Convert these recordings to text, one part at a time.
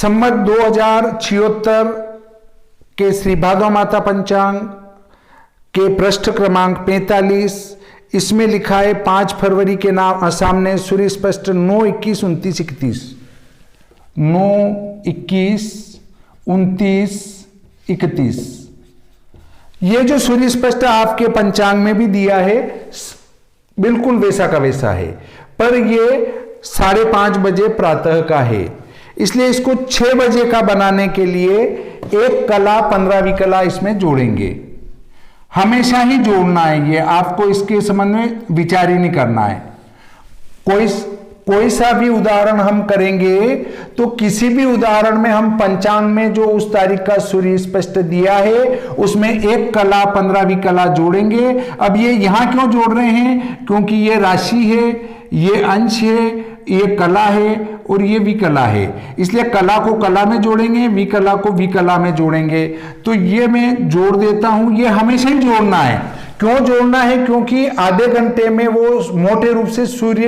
संवत 2076 के श्री भादव माता पंचांग के पृष्ठ क्रमांक 45, इसमें लिखा है 5 फरवरी के नाम सामने सूर्य स्पष्ट 9, 21, 29, 31, 9, 21, 29, 31। ये जो सूर्य स्पष्ट आपके पंचांग में भी दिया है बिल्कुल वैसा का वैसा है, पर ये 5:30 बजे प्रातः का है, इसलिए इसको 6 बजे का बनाने के लिए 1 कला 15वीं कला इसमें जोड़ेंगे। हमेशा ही जोड़ना है, ये आपको इसके संबंध में विचार ही नहीं करना है। कोई सा भी उदाहरण हम करेंगे तो किसी भी उदाहरण में हम पंचांग में जो उस तारीख का सूर्य स्पष्ट दिया है उसमें 1 कला 15वीं कला जोड़ेंगे। अब ये यहां क्यों जोड़ रहे हैं? क्योंकि ये राशि है, ये अंश है, ये कला है और ये विकला है, इसलिए कला को कला में जोड़ेंगे, विकला को विकला में जोड़ेंगे। तो ये मैं जोड़ देता हूं, ये हमेशा ही जोड़ना है। क्यों जोड़ना है? क्योंकि आधे घंटे में वो मोटे रूप से सूर्य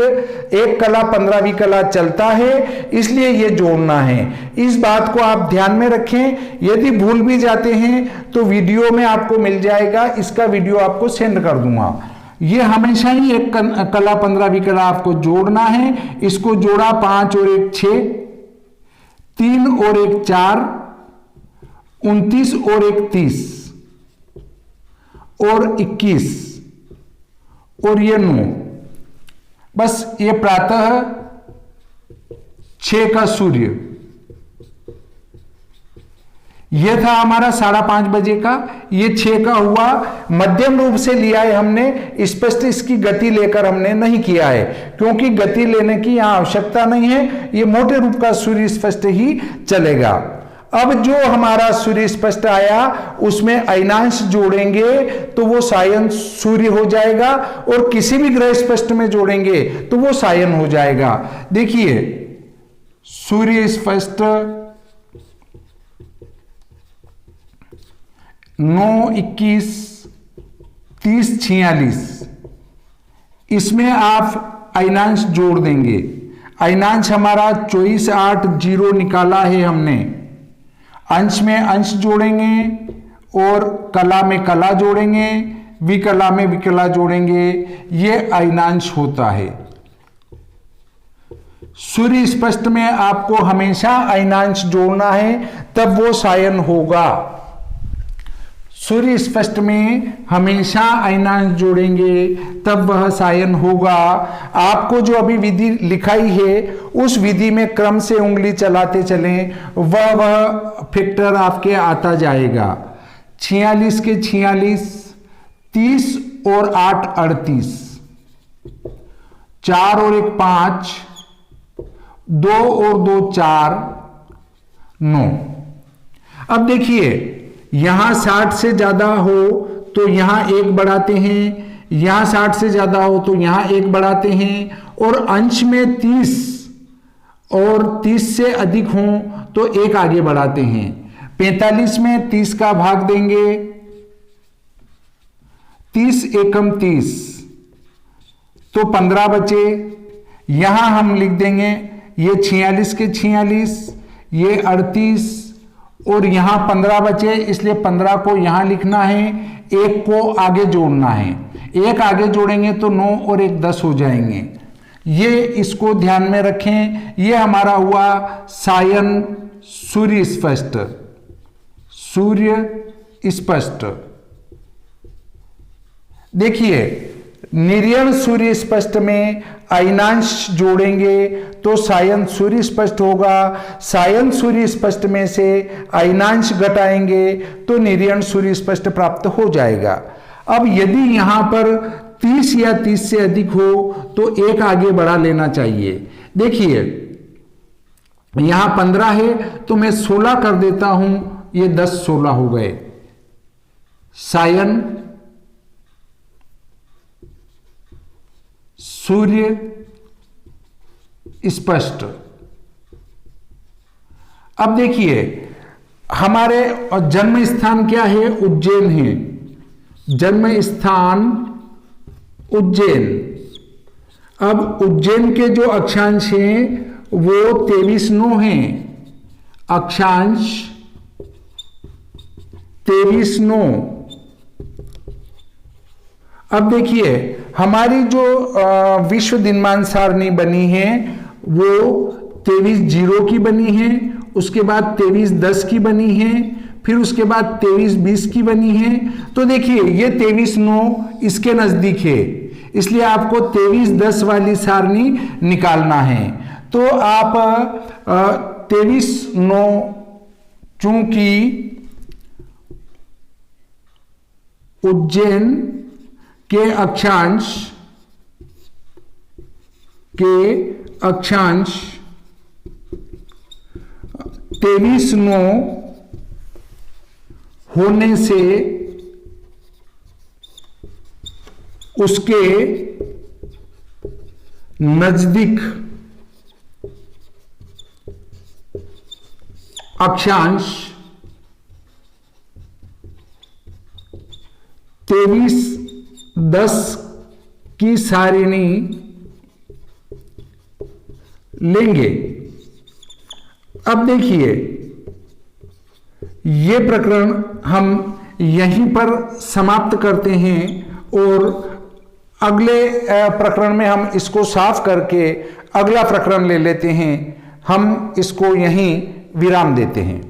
1 कला 15वीं कला चलता है, इसलिए ये जोड़ना है। इस बात को आप ध्यान में रखें। यदि भूल भी जाते हैं तो वीडियो में आपको मिल जाएगा, इसका वीडियो आपको सेंड कर दूंगा। ये हमेशा ही 1 कला 15वीं कला आपको जोड़ना है। इसको जोड़ा 5 और 1 6, 3 और 1 4, 29 और 1 30 और 21 और ये 9। बस ये प्रातः 6 का सूर्य, यह था हमारा 5:30 बजे का, ये 6 का हुआ। मध्यम रूप से लिया है हमने, स्पष्ट इसकी गति लेकर हमने नहीं किया है, क्योंकि गति लेने की यहां आवश्यकता नहीं है, ये मोटे रूप का सूर्य स्पष्ट ही चलेगा। अब जो हमारा सूर्य स्पष्ट आया उसमें अयनांश जोड़ेंगे तो वो सायन सूर्य हो जाएगा, और किसी भी ग्रह स्पष्ट में जोड़ेंगे तो वो सायन हो जाएगा। देखिए सूर्य स्पष्ट 9, 21, 30, 46, इसमें आप अयनांश जोड़ देंगे। अयनांश हमारा 24, 8, 0 निकाला है हमने। अंश में अंश जोड़ेंगे और कला में कला जोड़ेंगे, विकला में विकला जोड़ेंगे, ये अयनांश होता है। सूर्य स्पष्ट में आपको हमेशा अयनांश जोड़ना है, तब वो सायन होगा। सूर्य स्पष्ट में हमेशा अयनांश जोड़ेंगे तब वह सायन होगा। आपको जो अभी विधि लिखाई है उस विधि में क्रम से उंगली चलाते चलें, वह फैक्टर आपके आता जाएगा। 46 के 46, 30 और 8 38, 4 और 1 5, 2 और 2 4 9। अब देखिए यहां 60 से ज्यादा हो तो यहां 1 बढ़ाते हैं, यहां 60 से ज्यादा हो तो यहां 1 बढ़ाते हैं, और अंश में 30 और 30 से अधिक हो तो 1 आगे बढ़ाते हैं। 45 में 30 का भाग देंगे, 30 एकम 30 तो 15 बचे। यहां हम लिख देंगे ये 46 के 46, ये 38 और यहां 15 बचे, इसलिए 15 को यहां लिखना है, 1 को आगे जोड़ना है। 1 आगे जोड़ेंगे तो 9 और 1 10 हो जाएंगे। ये इसको ध्यान में रखें। ये हमारा हुआ सायन सूर्य स्पष्ट। सूर्य स्पष्ट देखिए निर्यण सूर्य स्पष्ट में अयनांश जोड़ेंगे तो सायन सूर्य स्पष्ट होगा। सायन सूर्य स्पष्ट में से अयनांश घटाएंगे तो निर्यण सूर्य स्पष्ट प्राप्त हो जाएगा। अब यदि यहां पर 30 या 30 से अधिक हो तो 1 आगे बढ़ा लेना चाहिए। देखिए यहां 15 है तो मैं 16 कर देता हूं, ये 10 16 हो गए। सायन सूर्य स्पष्ट। अब देखिए हमारे जन्म स्थान क्या है? उज्जैन है। जन्म स्थान उज्जैन। अब उज्जैन के जो अक्षांश हैं वो 23 9 हैं। अक्षांश 23/9। अब देखिए हमारी जो विश्व दिनमान सारणी बनी है वो 23/0 की बनी है, उसके बाद 23/10 की बनी है, फिर उसके बाद 23/20 की बनी है। तो देखिए ये 23/9 इसके नजदीक है, इसलिए आपको 23/10 वाली सारणी निकालना है। तो आप 23/9 चूंकि उज्जैन के अक्षांश 23/9 होने से उसके नजदीक अक्षांश 23/10 की सारिणी लेंगे। अब देखिए ये प्रकरण हम यहीं पर समाप्त करते हैं और अगले प्रकरण में हम इसको साफ करके अगला प्रकरण ले लेते हैं। हम इसको यहीं विराम देते हैं।